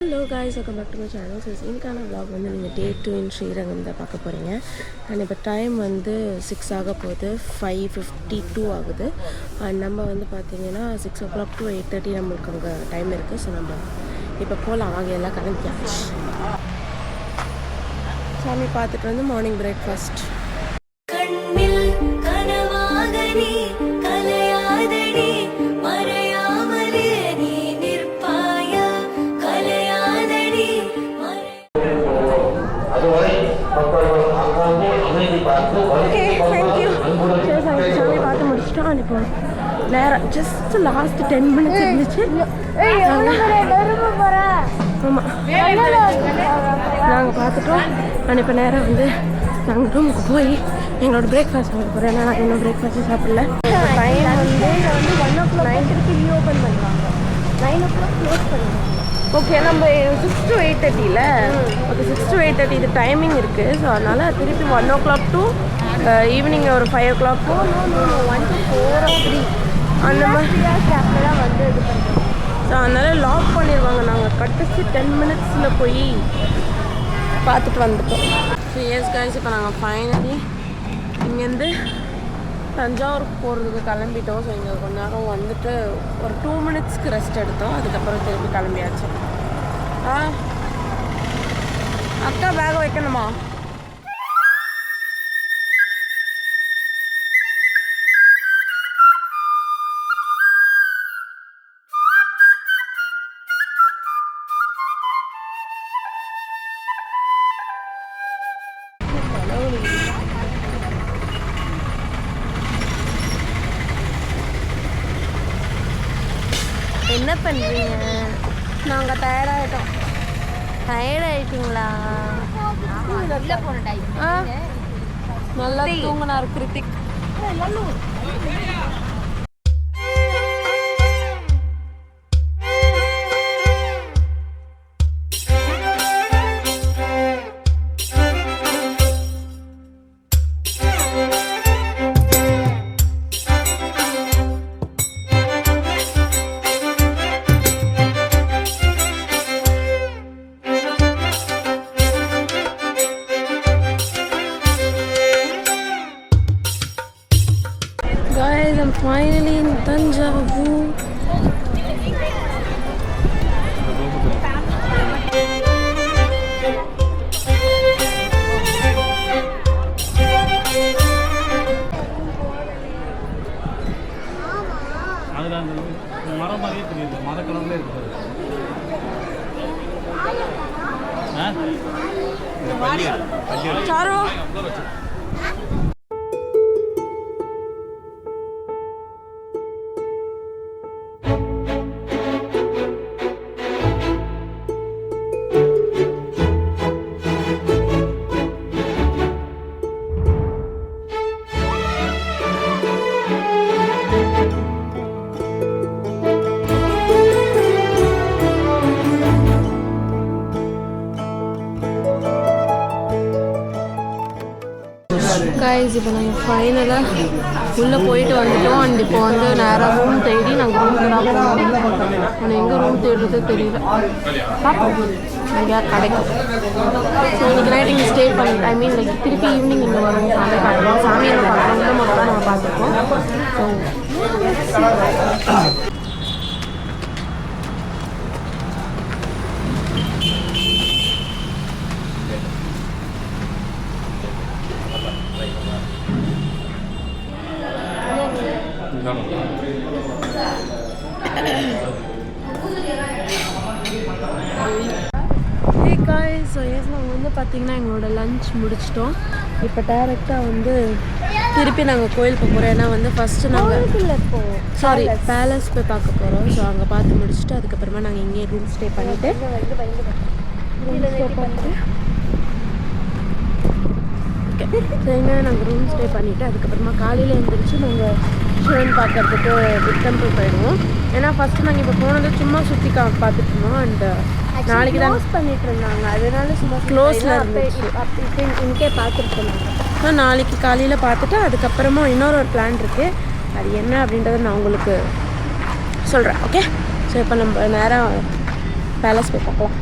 Hello guys, welcome back to my channel. So இன்னைக்கான vlog வந்து நீங்கள் டே 2 இன் ஸ்ரீரங்கம் தான் பார்க்க போகிறீங்க. அண்ட் இப்போ டைம் வந்து 6 ஆக போகுது, 5:52 ஆகுது. அண்ட் நம்ம வந்து பார்த்திங்கன்னா 6 o'clock to 8:30 நம்மளுக்கு அங்கே டைம் இருக்குது. ஸோ நம்ம இப்போ போகலாம், வாங்க எல்லாம் கிளம்பியாச்சு. சாமி பார்த்துட்டு வந்து மார்னிங் பிரேக்ஃபாஸ்ட். சாமி பார்த்து முடிச்சிட்டோம். இப்போ நேரம் ஜஸ்ட் லாஸ்ட் 10 minutes இருந்துச்சு. ஆமாம், நாங்கள் பார்த்துட்டோம். நான் இப்போ நேரம் வந்து நாங்கள் ரூமுக்கு போய் எங்களோட பிரேக்ஃபாஸ்ட் வாங்க போகிறேன். ஏன்னா நான் இன்னும் பிரேக்ஃபாஸ்ட்டு சாப்பிடல. டைம் வந்து 1 o'clock திருப்பி ரீஓப்பன் பண்ணுவாங்க, 9 o'clock க்ளோஸ் பண்ணுவாங்க. ஓகே, நம்ம 6 to 8:30 ஓகே, 6 to 8:30 இது டைமிங் இருக்குது. ஸோ அதனால் திருப்பி 1 o'clock to ஈவினிங் ஒரு 5 o'clock 1 to 4 or 3 அந்த மாதிரி கேப்பில் தான் வந்து இது பண்ணுறோம். ஸோ அதனால் லாக் பண்ணிடுவாங்க. நாங்கள் கடைசி 10 minutesல போய் பார்த்துட்டு வந்துட்டோம். ஸோ எஸ் கைஸ், இப்போ நாங்கள் ஃபைனலி இங்கேருந்து தஞ்சாவூருக்கு போகிறதுக்கு கிளம்பிட்டோம். ஸோ இங்கே கொஞ்ச நேரம் வந்துட்டு ஒரு 2 minutesக்கு ரெஸ்ட் எடுத்தோம். அதுக்கப்புறம் திருப்பி கிளம்பியாச்சு. அக்கா பேக் வைக்கணுமா? என்ன பண்ணுறீங்க? நாங்கள் டயர்டாகிட்டோம். டயர்டாகிட்டிங்களா? நல்லா தூங்கினார் Hrithik. Guys, I'm finally in Tanjavur. மரம் மாதிரியே தெரியுது, மர கலர்ல இருக்கு. சாரோ கைஸ், இப்போ நாங்கள் ஃபைனலாக உள்ளே போயிட்டு வந்துட்டோம். அண்ட் இப்போ வந்து நேராக ரூம் தேடி நாங்கள் ரூம் தான் போகணும். ஆனால் எங்கே ரூம் தேடுறது தெரியல, பார்ப்போம் எங்கேயா கிடைக்கும். ஸோ இன்றைக்கி நைட் இங்கே ஸ்டே பண்ணி லைக் திருப்பி ஈவினிங் இங்கே வரும். சாமி பார்க்கலாம், சாமியை பார்க்கலாம், உள்ள மட்டும் தான் நம்ம பார்த்துருக்கோம். ஸோ நாங்கள் வந்து பார்த்திங்கன்னா எங்களோட லஞ்ச் முடிச்சிட்டோம். இப்போ டேரெக்டாக வந்து திருப்பி நாங்கள் கோயிலுக்கு போகிறோம். ஏன்னா வந்து ஃபஸ்ட்டு நாங்கள் பேலஸ் போய் பார்க்க போகிறோம். ஸோ அங்கே பார்த்து முடிச்சுட்டு அதுக்கப்புறமா நாங்கள் இங்கேயே ரூம் ஸ்டே பண்ணிவிட்டு நாங்கள் ரூம் ஸ்டே பண்ணிவிட்டு அதுக்கப்புறமா காலையில் எழுந்திரிச்சு நாங்கள் சிவன் பார்க்கறதுக்கு பிக் டெம்பிள் போயிடுவோம். ஏன்னா ஃபஸ்ட்டு நாங்கள் இப்போ போனது சும்மா சுற்றி பார்த்துட்டு இருந்தோம். அண்ட் நாளைக்கு தான் பண்ணிட்டு இருந்தாங்க, அதனால சும்மா க்ளோஸில் இருந்துச்சு. இங்கே பார்த்துட்டு இருந்தாங்க. நாளைக்கு காலையில் பார்த்துட்டு அதுக்கப்புறமா இன்னொரு பிளான் இருக்குது. அது என்ன அப்படின்றத நான் உங்களுக்கு சொல்கிறேன். ஓகே, ஸோ இப்போ நம்ம நேராக பேலஸ் போய் பார்க்கலாம்.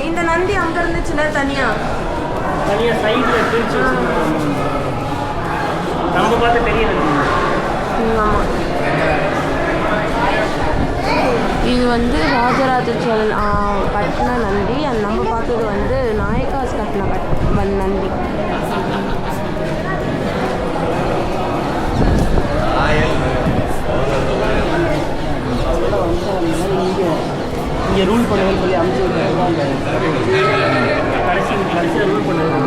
இந்த நந்தி அங்க இருந்துச்சுல தனியா சைடுல பிரிச்சு நம்ம பார்த்து பெரிய நந்தி. ஆமா இது வந்து ராஜராஜ சோழன் கட்டின நந்தி. அது நம்ம பார்த்தது வந்து நாயக்காஸ் கட்டின நந்தி. இங்கே ரூல் பண்ணுவேன்னு சொல்லி அமுச்சு கடைசியில் ரூல் பண்ணுவேன்.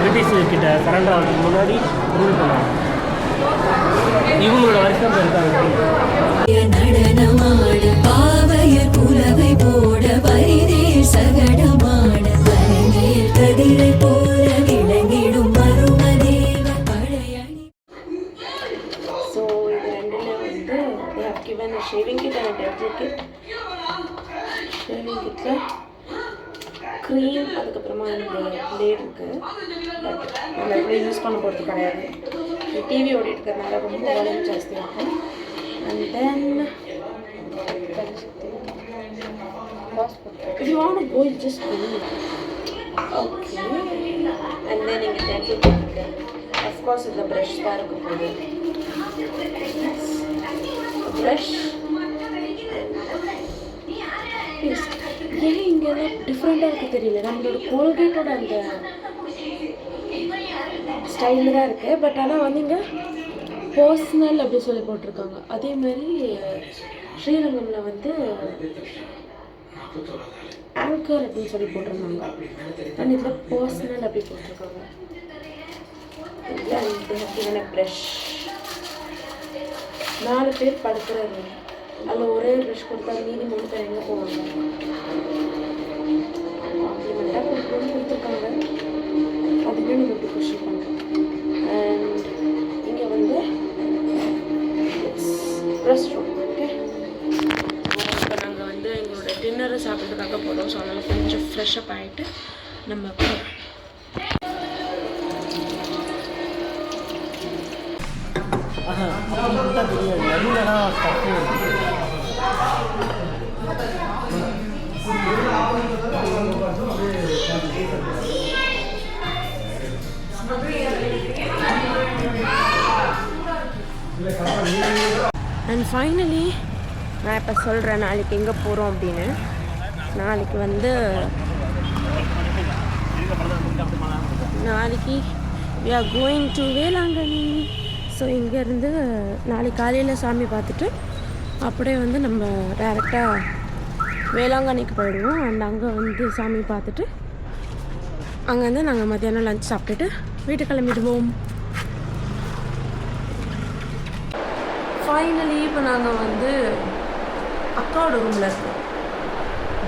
பிரிட்டிஷ் கிட்ட சரண்டர் ஆகிறதுக்கு முன்னாடி ரூல் பண்ணுவாங்க. இவங்களோட வருஷம் இருக்காங்க. நடனமாட பாவையர் புலவை போட பரிதே சகடமாட பரமேல் கதிரை போல விளங்கிடும் மருமதேவ பழையணி. ஸோ இது ரெண்டுல வந்து they have given a shaving kit and a dental kit. Shaving கிட்டில் க்ரீம், அதுக்கப்புறமா இந்த பிளேட் இருக்குது. பட் நம்ம எப்படி யூஸ் பண்ண போகிறது கிடையாது. டிவி ஓடிட்டு இருக்கிறதுனால ரொம்ப வால்யூம் ஜாஸ்தி ஆகும். And then if you want to go, you just go. Okay. And then இங்கே dental kit இருக்குது. Of course இந்த ப்ரஷ் தான் இருக்க போகுது. ப்ரஷ் ஏன் இங்கெல்லாம் டிஃப்ரெண்ட்டாக இருக்குது தெரியல. நம்மளோட கோல்கேட்டோட அந்த ஸ்டைலில் தான் இருக்குது. பட் ஆனால் வந்து இங்கே பர்சனல் அப்படி சொல்லி போட்டிருக்காங்க. அதே மாதிரி ஸ்ரீரங்கமில் வந்து ஆங்கர் அப்படின்னு சொல்லி போட்டிருந்தாங்க. அண்ட் இதில் பர்சனல் அப்படி போட்டிருக்காங்க. இதில் ப்ரஷ் 4 பேர் படுக்கிறது. அதில் ஒரே ப்ரஷ் கொடுத்தா மீதி 3 பேர் எங்கே போவாங்க? காம்ப்ளிமெண்ட்டாக கொடுத்துருக்காங்க. அதுவே நம்ம இப்படி குஷி பண்ணுறோம். அண்ட் இங்கே வந்து ரெஸ்ட் ரூம். ஓகே, இப்போ நாங்கள் வந்து எங்களோட டின்னரை சாப்பிட்றதுக்காக போகிறோம். ஸோ அதனால் கொஞ்சம் ஃப்ரெஷ்அப் ஆகிட்டு நம்ம போகிறோம். அண்ட் ஃபைனலி நான் இப்போ சொல்கிறேன் நாளைக்கு எங்கே போகிறோம் அப்படின்னு. நாளைக்கு வந்து we are going to Velankanni. So இங்கேருந்து நாளைக்கு காலையில் சாமி பார்த்துட்டு அப்படியே வந்து நம்ம டேரெக்டாக வேளாங்கண்ணிக்கு போயிடுவோம். அண்ட் அங்கே வந்து சாமி பார்த்துட்டு அங்கேருந்து நாங்கள் மத்தியானம் லஞ்ச் சாப்பிட்டுட்டு வீட்டுக்கு கிளம்பிடுவோம். ஃபைனலி இப்போ நாங்கள் வந்து அக்காவோட ரூமில் இருக்கோம்.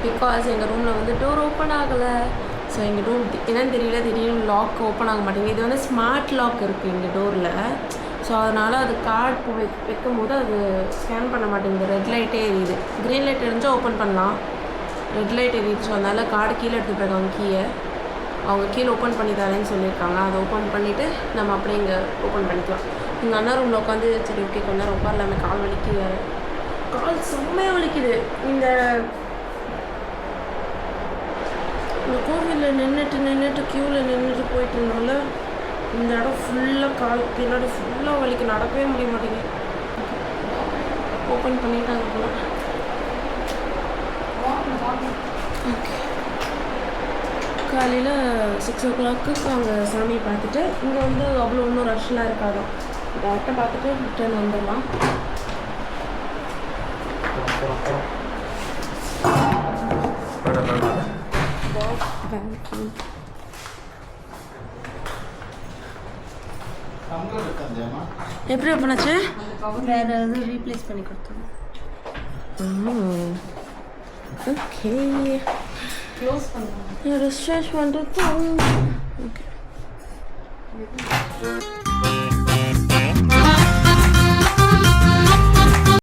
பிகாஸ் எங்கள் ரூமில் வந்து டோர் ஓப்பன் ஆகலை. ஸோ எங்கள் ரூம் என்னன்னு தெரியல, திடீர்னு லாக் ஓப்பன் ஆக மாட்டேங்குது. இது வந்து ஸ்மார்ட் லாக் இருக்குது எங்கள் டோரில். ஸோ அதனால் அது கார்டு வைக்கும் போது அது ஸ்கேன் பண்ண மாட்டேங்குது. ரெட் லைட்டே எரியுது. க்ரீன் லைட் இருந்துச்சா ஓப்பன் பண்ணலாம், ரெட் லைட் எரியுது. ஸோ அதனால் கார்டு கீழே எடுத்துகிட்டு போயிருக்காங்க. கீயை அவங்க கீழே ஓப்பன் பண்ணி தரேன்னு சொல்லியிருக்காங்க. அதை ஓப்பன் பண்ணிவிட்டு நம்ம அப்படியே இங்கே ஓப்பன் பண்ணிக்கலாம். எங்கள் அண்ணா ரூமில் உட்காந்து சரி ஓகே கொஞ்ச நேரம் உட்காரலாமே, கால் வலிக்குது, கால் செம்மையாக வலிக்குது. இந்த கோவிலில் நின்றுட்டு க்யூவில் நின்றுட்டு போயிட்டு இருந்தோம்ல, இந்த இடம் ஃபுல்லாக கால் பின்னாடி ஃபுல்லாக வலிக்கு, நடக்கவே முடிய மாட்டேங்குது. ஓப்பன் பண்ணிட்டாங்க போல. ஓகே, காலையில் 6 o'clock அங்கே சாமி பார்த்துட்டு இங்கே வந்து அவ்வளோ ஒன்றும் ரஷ்லாம் இருக்காதான். டேரக்டாக பார்த்துட்டு ரிட்டர்ன் வந்துடலாம். எப்படி ஓப்பனாச்சு? வேறு எதாவது ரீப்ளேஸ் பண்ணி கொடுத்தோம். ஓகே, க்ளோஸ் பண்ணுவாங்க. ரெஜிஸ்ட்ரேஷன் பண்ணுறது ஓகே.